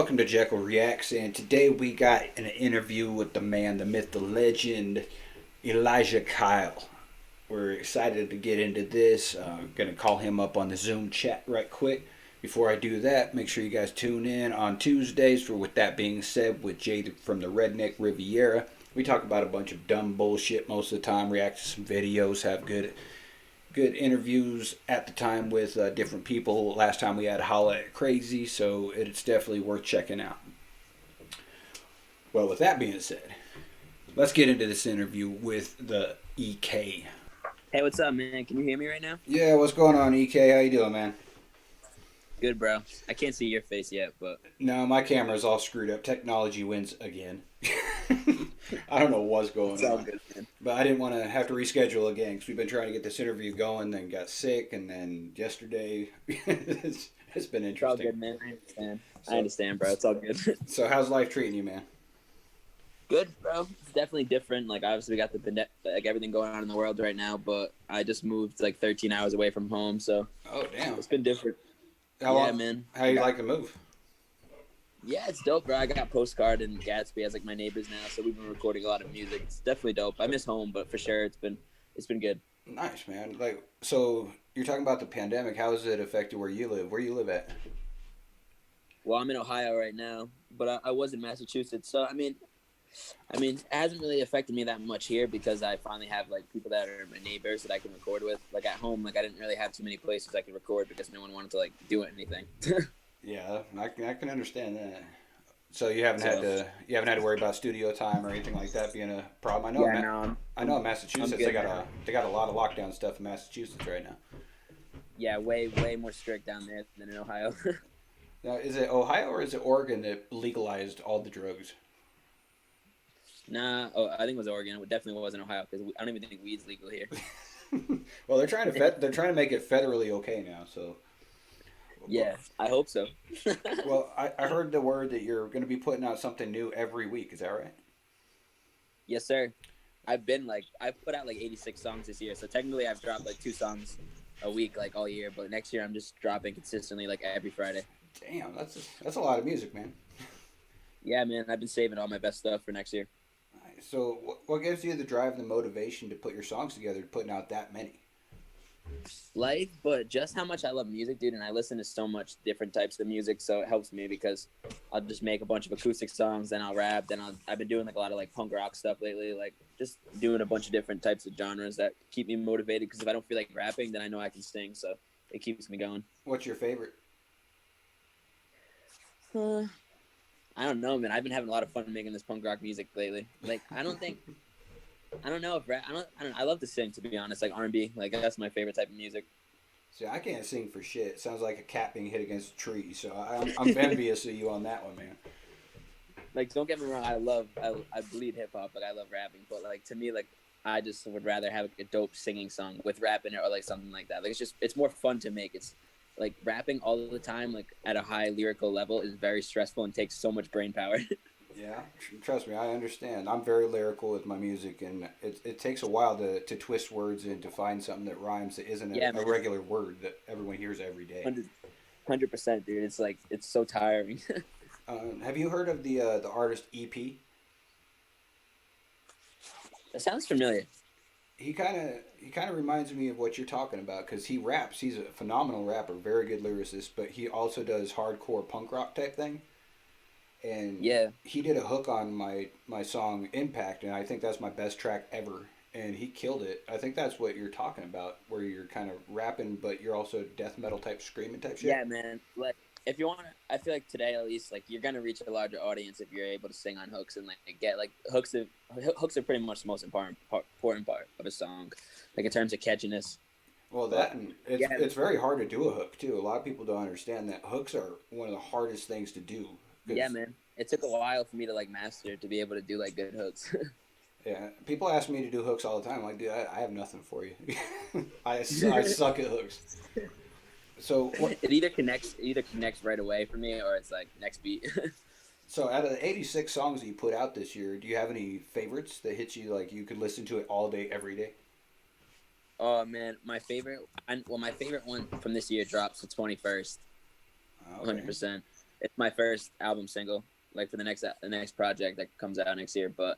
welcome to Jekyl Reactz, and today we got an interview with the man, the myth, the legend, Elijah Kyle. We're excited to get into this. Gonna call him up on the Zoom chat right quick. Before I do that, make sure you guys tune in on Tuesdays for With That Being Said with Jay from the Redneck Riviera. We talk about a bunch of dumb bullshit most of the time, react to some videos, have good interviews at the time with different people. Last time we had Holla at Crazy, so it's definitely worth checking out. Well, with that being said, let's get into this interview with the EK. Hey, what's up, man? Can you hear me right now? Yeah, what's going on, EK? How you doing, man? Good, bro. I can't see your face yet, but No, my camera's all screwed up. Technology wins again. I don't know what's going it's all on. good, man. But I didn't want to have to reschedule again because we've been trying to get this interview going, then got sick, and then yesterday it's been It's all interesting. good, man. I understand. I So, understand, bro. It's all good. so how's life treating you, man? Good, bro. It's definitely different. Like, obviously, we got like everything going on in the world right now, but I just moved like 13 hours away from home, so Oh, damn. it's been different. How Yeah, long? man. How you like the move? Yeah, it's dope, bro. I got Postcard and Gatsby as like my neighbors now, so we've been recording a lot of music. It's definitely dope. I miss home, but for sure, it's been good. Nice, man. Like, so you're talking about the pandemic. How has it affected where you live? Where you live at? Well, I'm in Ohio right now, but I was in Massachusetts. So I mean, it hasn't really affected me that much here because I finally have like people that are my neighbors that I can record with. Like at home, like I didn't really have too many places I could record because no one wanted to like do anything. Yeah, I can understand that. So you haven't had to worry about studio time or anything like that being a problem. Yeah, no, I'm I know I'm, in I'm Massachusetts good, man. they got a lot of lockdown stuff in Massachusetts right now. Yeah, way more strict down there than in Ohio. Now, is it Ohio or is it Oregon that legalized all the drugs? Nah, oh, I think it was Oregon. It definitely wasn't Ohio because I don't even think weed's legal here. Well, they're trying to make it federally okay now. So, well, Yeah, I hope so. I heard the word that you're going to be putting out something new every week. Is that right? Yes, sir. I've put out like 86 songs this year, so technically I've dropped like 2 songs a week like all year. But next year I'm just dropping consistently like every Friday. Damn, that's a lot of music, man. Yeah, man, I've been saving all my best stuff for next year. Nice. So, what gives you the drive and the motivation to put your songs together, putting out that many? Life, but just how much I love music, dude, and I listen to so much different types of music, so it helps me because I'll just make a bunch of acoustic songs, then I'll rap, I've been doing like a lot of like punk rock stuff lately, like just doing a bunch of different types of genres that keep me motivated. Because if I don't feel like rapping, then I know I can sing, so it keeps me going. What's your favorite? Uh, I don't know, man. I've been having a lot of fun making this punk rock music lately. Like I don't know if rap. I don't. I love to sing, to be honest. Like R&B, like that's my favorite type of music. See, I can't sing for shit. It sounds like a cat being hit against a tree. So I'm envious of you on that one, man. Like don't get me wrong, I bleed hip hop, like I love rapping, but like to me, like I just would rather have like, a dope singing song with rap in it or like something like that. Like it's more fun to make. It's like rapping all the time, like at a high lyrical level, is very stressful and takes so much brain power. Yeah, trust me, I understand. I'm very lyrical with my music, and it takes a while to twist words and to find something that rhymes that isn't Yeah, a man, regular word that everyone hears every day. 100%, dude. It's like it's so tiring. Have you heard of the artist EP? That sounds familiar. He kind of reminds me of what you're talking about because he raps. He's a phenomenal rapper, very good lyricist, but he also does hardcore punk rock type thing. And Yeah, he did a hook on my song Impact, and I think that's my best track ever. And he killed it. I think that's what you're talking about, where you're kind of rapping, but you're also death metal type screaming type shit. yeah, man. Like if you want to, I feel like today at least, like you're gonna reach a larger audience if you're able to sing on hooks and like get like hooks. Hooks are pretty much the most important part of a song, like in terms of catchiness. Well, But that and yeah, it's very hard to do a hook too. A lot of people don't understand that hooks are one of the hardest things to do yeah, because man. It took a while for me to like master to be able to do like good hooks. yeah, people ask me to do hooks all the time. I'm like, dude, I have nothing for you. I suck at hooks. So what? It either connects right away for me or it's like next beat. So out of the 86 songs that you put out this year, do you have any favorites that hit you like you could listen to it all day, every day? Oh man, my favorite one from this year drops the 21st. Okay. 100%. It's my first album single, like for the next project that comes out next year. But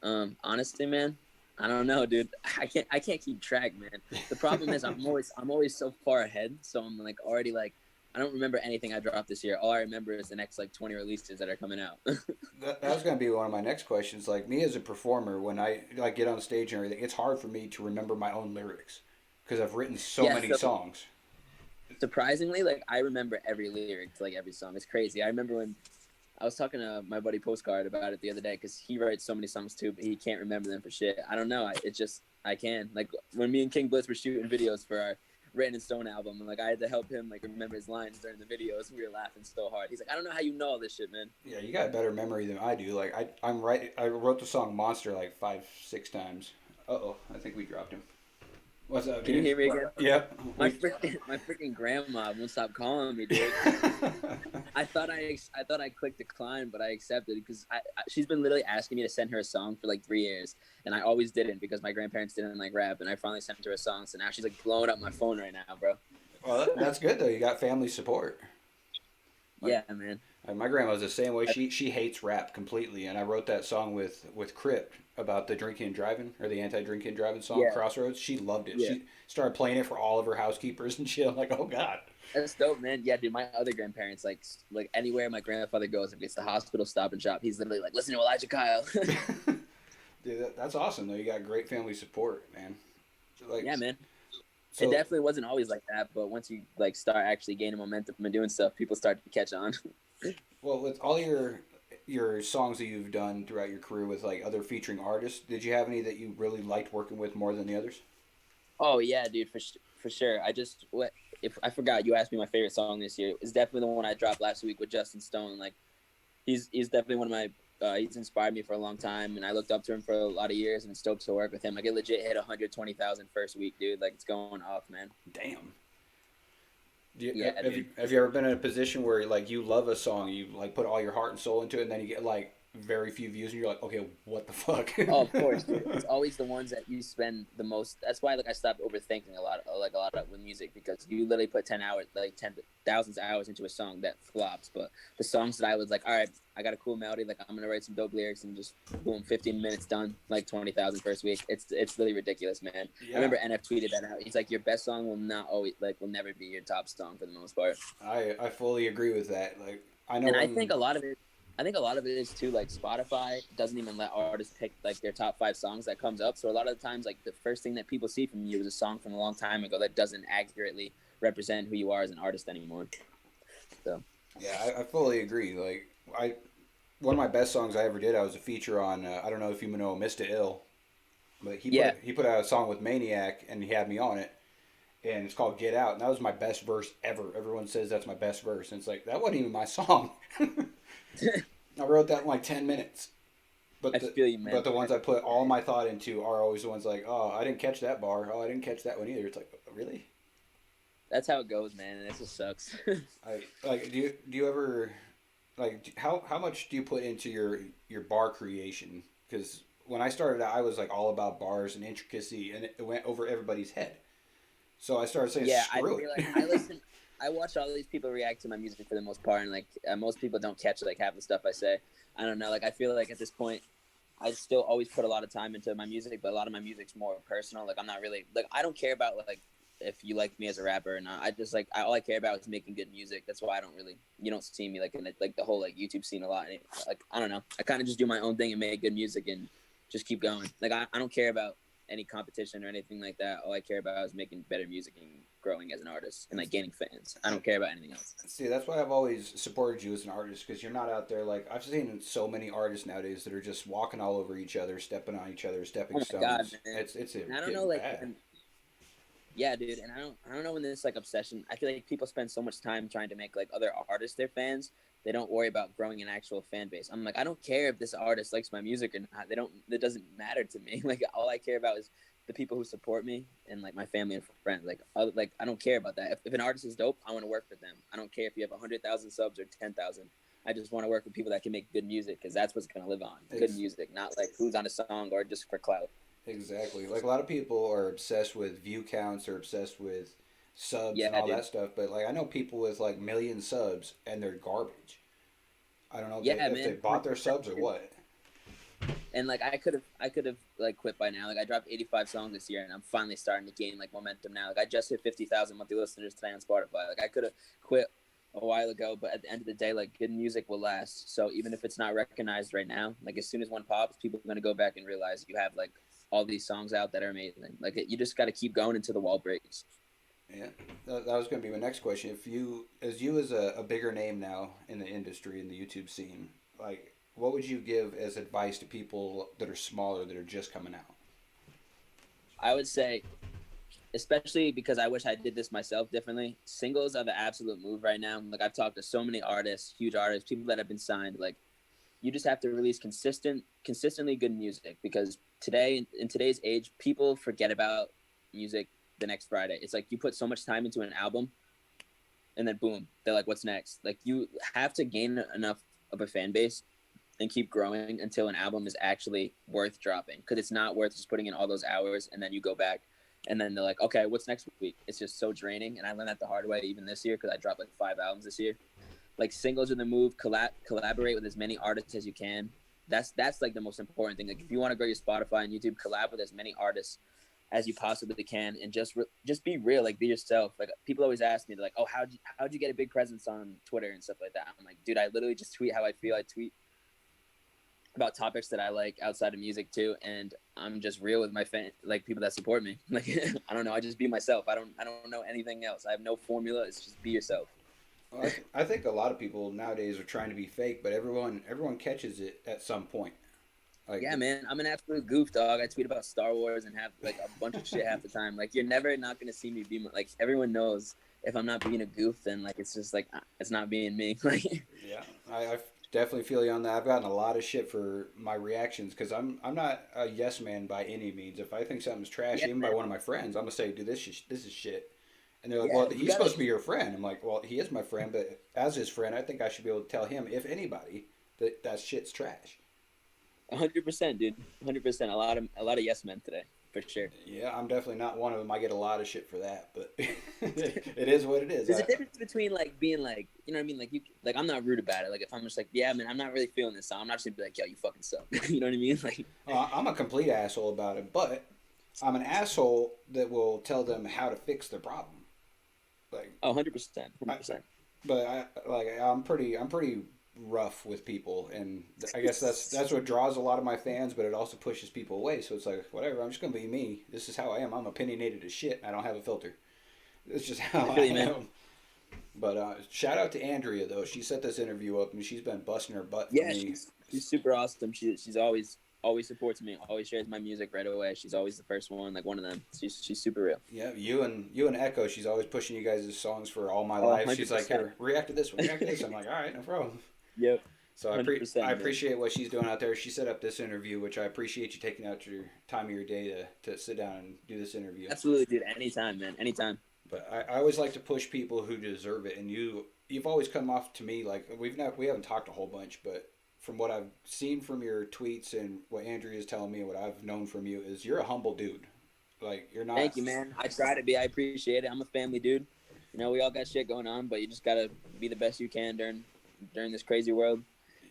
honestly, man, I don't know, dude. I can't keep track, man. The problem is I'm always so far ahead, so I'm like already like I don't remember anything I dropped this year. All I remember is the next like 20 releases that are coming out. That was going to be one of my next questions. Like me as a performer, when I like get on stage and everything, it's hard for me to remember my own lyrics because I've written so Yeah, many so songs. surprisingly, like I remember every lyric to like every song. It's crazy. I remember when I was talking to my buddy Postcard about it the other day because he writes so many songs too, but he can't remember them for shit. I don't know. It's just I can. Like when me and King Blitz were shooting videos for our Written in Stone album, like I had to help him like remember his lines during the videos. We were laughing so hard. He's like, I don't know how you know all this shit, man. Yeah, you got better memory than I do. Like I'm right. I wrote the song "Monster" like 5, 6 times. I think we dropped him. What's up, Can you dude? hear me again? Yep. My freaking grandma won't stop calling me, dude. I thought I clicked decline, but I accepted because she's been literally asking me to send her a song for like 3 years, and I always didn't because my grandparents didn't like rap, and I finally sent her a song. So now she's like blowing up my phone right now, bro. Well, that's good though. You got family support. Like, Yeah, man. my grandma's the same way. She hates rap completely, and I wrote that song with Crypt about the drinking and driving or the anti-drinking and driving song Yeah, Crossroads. She loved it. yeah. She started playing it for all of her housekeepers and shit. I'm like, oh god. That's dope, man. Yeah, dude. My other grandparents, like anywhere my grandfather goes, if it's the hospital, Stop and Shop, he's literally like, listen to Elijah Kyle. Dude, that's awesome though. You got great family support, man. Like, Yeah, man. It so definitely wasn't always like that, but once you like start actually gaining momentum and doing stuff, people start to catch on. well, with all your songs that you've done throughout your career with like other featuring artists, did you have any that you really liked working with more than the others? Oh yeah, dude, for sure. If I forgot, you asked me my favorite song this year. It's definitely the one I dropped last week with Justin Stone. Like he's definitely one of my he's inspired me for a long time, and I looked up to him for a lot of years, and it's stoked to work with him. Like it legit hit 120,000 first week, dude. Like it's going off, man. Damn. Yeah, dude. Have you ever been in a position where like you love a song, you like put all your heart and soul into it, and then you get like very few views, and you're like, okay, what the fuck? Oh, of course, dude. It's always the ones that you spend the most. That's why, like, I stopped overthinking a lot of with music because you literally put 10 hours, like 10,000 hours into a song that flops. But the songs that I was like, all right, I got a cool melody, like I'm gonna write some dope lyrics and just boom, 15 minutes done, like 20,000 first week. It's really ridiculous, man. Yeah, I remember NF tweeted that out. He's like, your best song will never be your top song for the most part. I fully agree with that. Like I know And when I think a lot of it is too like Spotify doesn't even let artists pick like their top 5 songs that comes up. So a lot of the times, like the first thing that people see from you is a song from a long time ago that doesn't accurately represent who you are as an artist anymore. So yeah, I fully agree. Like I one of my best songs I ever did, I was a feature on. I don't know if you know Mr. Ill, but yeah, he put out a song with Maniac, and he had me on it, and it's called Get Out, and that was my best verse ever. Everyone says that's my best verse, and it's like that wasn't even my song. I wrote that in like 10 minutes. I feel you, man. But the ones I put all my thought into are always the ones like, oh, I didn't catch that bar. Oh, I didn't catch that one either. It's like, really? That's how it goes, man, and it just sucks. I like. Do you ever like how much do you put into your bar creation? Because when I started out, I was like all about bars and intricacy, and it went over everybody's head. So I started saying, Yeah, I screw feel like it. I watch all these people react to my music for the most part, and like most people don't catch like half the stuff I say. I don't know. Like I feel like at this point, I still always put a lot of time into my music, but a lot of my music's more personal. Like I'm not really like I don't care about like if you like me as a rapper or not. I just like all I care about is making good music. That's why I don't really you don't see me like in like the whole like YouTube scene a lot. And like I don't know. I kind of just do my own thing and make good music and just keep going. Like I don't care about any competition or anything like that. All I care about is making better music and growing as an artist and like gaining fans. I don't care about anything else. See, that's why I've always supported you as an artist because you're not out there like I've seen so many artists nowadays that are just walking all over each other, stepping on each other, stepping Oh my god, stones. man! It's And I don't know, getting like, bad. yeah, dude. And I don't know when this like obsession. I feel like people spend so much time trying to make like other artists their fans. They don't worry about growing an actual fan base. I'm like, I don't care if this artist likes my music or not. They don't. It doesn't matter to me. Like, all I care about is the people who support me and like my family and friends. Like I don't care about that. If an artist is dope, I want to work with them. I don't care if you have 100,000 subs or 10,000. I just want to work with people that can make good music because that's what's gonna live on. Good Ex- music, not like who's on a song or just for clout. exactly. Like a lot of people are obsessed with view counts or obsessed with subs and Yeah, all dude. that stuff, but like I know people with like million subs and they're garbage. I don't know Yeah, if they man. bought their subs or what. And like I could have like quit by now. Like I dropped 85 songs this year, and I'm finally starting to gain like momentum now. Like I just hit 50,000 monthly listeners today on Spotify. Like I could have quit a while ago, but at the end of the day, like good music will last. So even if it's not recognized right now, like as soon as one pops, people are gonna go back and realize you have like all these songs out that are amazing. Like you just got to keep going until the wall breaks. Yeah, that was going to be my next question. If you, as a bigger name now in the industry in the YouTube scene, like what would you give as advice to people that are smaller that are just coming out? I would say, especially because I wish I did this myself differently. Singles are the absolute move right now. Like I've talked to so many artists, huge artists, people that have been signed. Like you just have to release consistently good music because today in today's age, people forget about music the next Friday. It's like you put so much time into an album, and then boom, they're like, "What's next?" Like you have to gain enough of a fan base and keep growing until an album is actually worth dropping. Because it's not worth just putting in all those hours and then you go back and then they're like, okay, what's next week? It's just so draining. And I learned that the hard way even this year because I dropped like 5 albums this year. Like singles are the move. Collaborate with as many artists as you can. That's like the most important thing. Like if you want to grow your Spotify and YouTube, collab with as many artists as you possibly can, and just be real. Like be yourself. Like people always ask me, they're like, "Oh, how'd you get a big presence on Twitter and stuff like that?" I'm like, dude, I literally just tweet how I feel. I tweet about topics that I like outside of music too, and I'm just real with my fan, like people that support me. Like I don't know, I just be myself. I don't know anything else. I have no formula. It's just be yourself. Well, I think a lot of people nowadays are trying to be fake, but everyone catches it at some point. Like Yeah, the, man, I'm an absolute goof dog. I tweet about Star Wars and have like a bunch of shit half the time. Like you're never not gonna see me be like everyone knows if I'm not being a goof, then like it's just like it's not being me. Like yeah, I definitely feel you on that. I've gotten a lot of shit for my reactions because I'm not a yes man by any means. If I think something's trash, yeah, even by man. one of my friends, I'm gonna say, dude, this is shit. And they're like, Yeah, well, you he's gotta supposed to be your friend. I'm like, well, he is my friend, but as his friend, I think I should be able to tell him, if anybody, that shit's trash. 100%, dude. 100%. A lot of yes men today for sure. Yeah, I'm definitely not one of them. I get a lot of shit for that, but it is what it is. There's a difference between like being like, you know what I mean? Like you, like I'm not rude about it. Like if I'm just like, yeah, man, I'm not really feeling this song. I'm not just gonna be like, yo, you fucking suck. You know what I mean? Like, I'm a complete asshole about it, but I'm an asshole that will tell them how to fix their problem. Like, 100%, I, 100%. but I'm pretty rough with people, and I guess that's what draws a lot of my fans, but it also pushes people away. So it's like, whatever. I'm just gonna be me. This is how I am. I'm opinionated as shit. And I don't have a filter. It's just how I I feel you, man. am. But shout out to Andrea though. She set this interview up, and she's been busting her butt for Yeah, me. she's super awesome. She's always supports me. Always shares my music right away. She's always the first one, like one of them. She's super real. Yeah, you and Echo. She's always pushing you guys' songs for all my Oh, life. She's like, 100%. here, react to this one, react to this. I'm like, all right, no problem. Yep, So I 100%, man. appreciate what she's doing out there. She set up this interview, which I appreciate you taking out your time of your day to sit down and do this interview. Absolutely, dude. Anytime, man. Anytime. But I always like to push people who deserve it, and you've always come off to me like we haven't talked a whole bunch, but from what I've seen from your tweets and what Andrea is telling me, what I've known from you is you're a humble dude. Like you're not. Thank you, man. I try to be. I appreciate it. I'm a family dude. You know, we all got shit going on, but you just gotta be the best you can during this crazy world.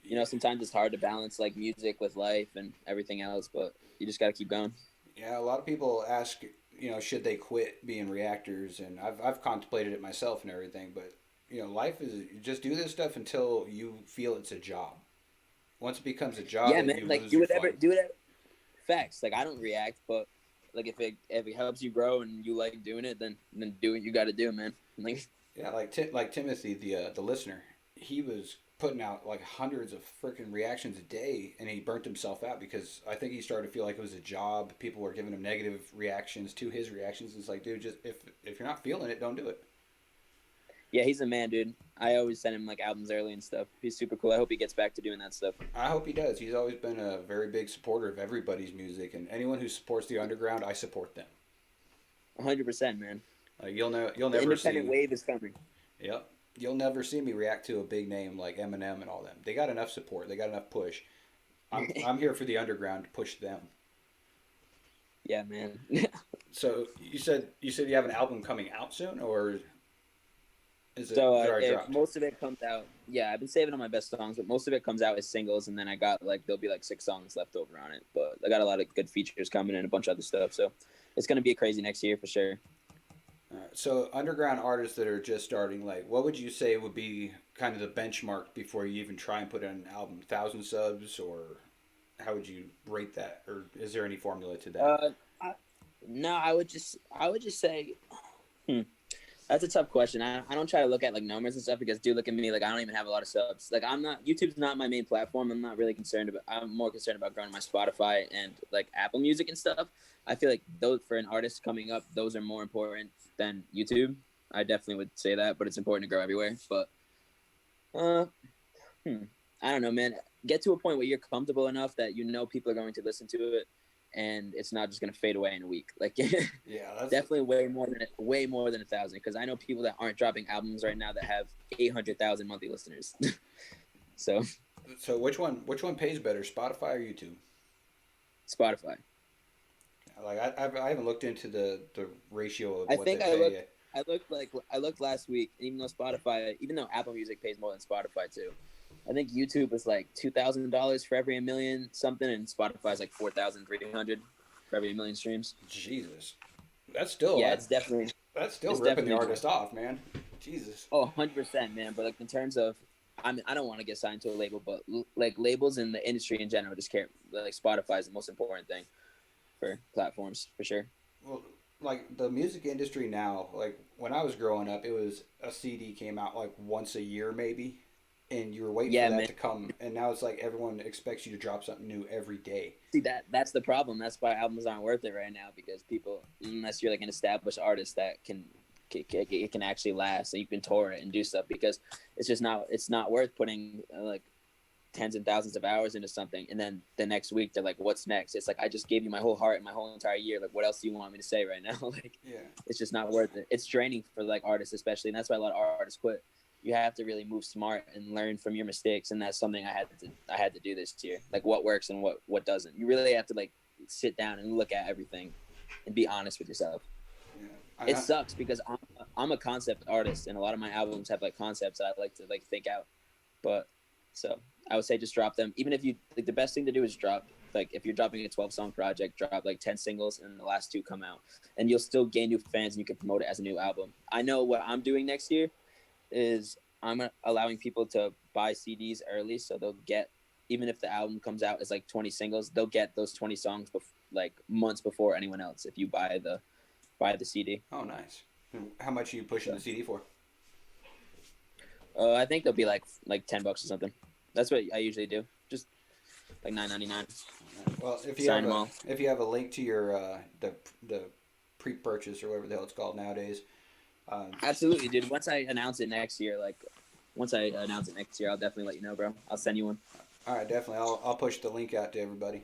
You know, sometimes it's hard to balance like music with life and everything else, but you just gotta keep going. Yeah, a lot of people ask, should they quit being reactors, and I've contemplated it myself and everything, but life is you just do this stuff until you feel it's a job. Once it becomes a job, Yeah, then man. you Like lose do your whatever, fun. do whatever. Facts. Like I don't react, but like if it helps you grow and you like doing it, then do what you got to do, man. Like Yeah, like Timothy, the listener, he was putting out like hundreds of freaking reactions a day, and he burnt himself out because I think he started to feel like it was a job. People were giving him negative reactions to his reactions. It's like, dude, just if you're not feeling it, don't do it. yeah, he's a man, dude. I always send him like albums early and stuff. He's super cool. I hope he gets back to doing that stuff. I hope he does. He's always been a very big supporter of everybody's music, and anyone who supports the underground, I support them. 100%, man. You'll The never independent see. wave is coming. Yep. You'll never see me react to a big name like Eminem and all them. They got enough support. They got enough push. I'm here for the underground to push them. Yeah, man. So you said you have an album coming out soon, or So is it already dropped? most of it comes out. Yeah, I've been saving all my best songs, but most of it comes out as singles, and then I got like there'll be like 6 songs left over on it. But I got a lot of good features coming and a bunch of other stuff. So it's gonna be a crazy next year for sure. So underground artists that are just starting, like, what would you say would be kind of the benchmark before you even try and put out an album? 1,000 subs, or how would you rate that, or is there any formula to that? Uh, I, no, I would just say, hmm, that's a tough question. I don't try to look at like numbers and stuff because, dude, look at me. Like I don't even have a lot of subs. Like I'm not YouTube's not my main platform. I'm not really concerned about. I'm more concerned about growing my Spotify and like Apple Music and stuff. I feel like those for an artist coming up, those are more important than YouTube. I definitely would say that, but it's important to grow everywhere. But uh, hmm, I don't know, man. Get to a point where you're comfortable enough that you know people are going to listen to it, and it's not just gonna fade away in a week. Like Yeah, that's definitely way more than 1,000. Because I know people that aren't dropping albums right now that have 800,000 monthly listeners. So so. Which one pays better, Spotify or YouTube? Spotify. Like I haven't looked into the ratio of I what they think pay. I looked last week, and even though Apple Music pays more than Spotify too, I think YouTube was like $2,000 for every 1 million something, and Spotify is like 4,300 for every 1 million streams. Jesus, that's still Yeah, that, that's still it's ripping the definitely artist off, man. Jesus. Oh, 100%, man. But like in terms of, I mean, I don't want to get signed to a label, but like labels in the industry in general just care. Like Spotify is the most important thing for platforms for sure. Well, like the music industry now, like when I was growing up, it was a CD came out like once a year maybe, and you were waiting for Yeah, that man. to come. And now it's like everyone expects you to drop something new every day. See that's the problem. That's why albums aren't worth it right now because people, unless you're like an established artist that it can actually last, and you can tour it and do stuff because it's not worth putting like tens and thousands of hours into something and then the next week they're like what's next. It's like I just gave you my whole heart and my whole entire year, like what else do you want me to say right now? Like Yeah. it's just not worth it. It's draining for like artists especially, and that's why a lot of artists quit. You have to really move smart and learn from your mistakes, and that's something I had to do this year. Like what works and what doesn't. You really have to like sit down and look at everything and be honest with yourself. Yeah. It sucks because I'm a concept artist, and a lot of my albums have like concepts that I like to like think out. But so I would say just drop them. Even if you like, the best thing to do is drop. Like if you're dropping a 12-song project, drop like 10 singles, and the last two come out, and you'll still gain new fans, and you can promote it as a new album. I know what I'm doing next year is I'm allowing people to buy CDs early, so they'll get, even if the album comes out as like 20 singles, they'll get those 20 songs like months before anyone else if you buy the CD. Oh, nice. How much are you pushing So, the CD for? I think they'll be like $10 or something. That's what I usually do. Just like $9.99. Well, Sign them all. if you have a link to your the pre-purchase or whatever the hell it's called nowadays, Absolutely, dude. Once I announce it next year, I'll definitely let you know, bro. I'll send you one. all right, definitely. I'll push the link out to everybody.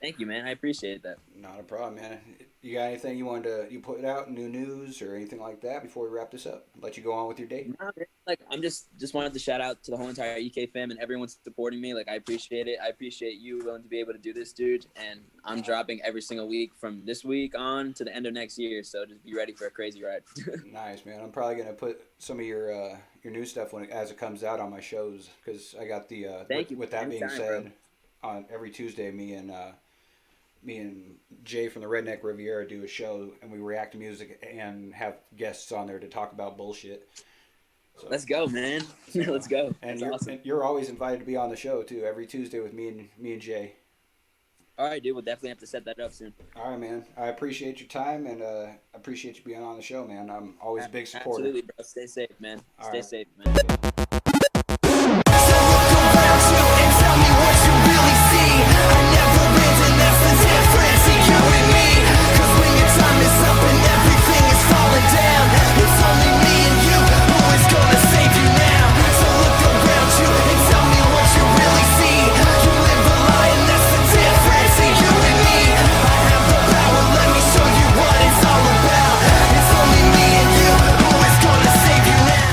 Thank you, man. I appreciate that. Not a problem, man. You got anything you put out, new news or anything like that before we wrap this up? Let you go on with your day. No, like I'm just wanted to shout out to the whole entire EK fam and everyone supporting me. Like I appreciate it. I appreciate you willing to be able to do this, dude. And I'm dropping every single week from this week on to the end of next year. So just be ready for a crazy ride. Nice, man. I'm probably gonna put some of your new stuff as it comes out on my shows because I got the Thank you. with that being Anytime, said, bro. on every Tuesday, me and Jay from the Redneck Riviera do a show and we react to music and have guests on there to talk about bullshit. So, Let's go, man. so Let's go. and That's awesome. and you're always invited to be on the show too every Tuesday with me and Jay. All right, dude. We'll definitely have to set that up soon. All right, man. I appreciate your time and I appreciate you being on the show, man. I'm always a big supporter. Absolutely, bro. Stay safe, man. All Stay right. safe, man.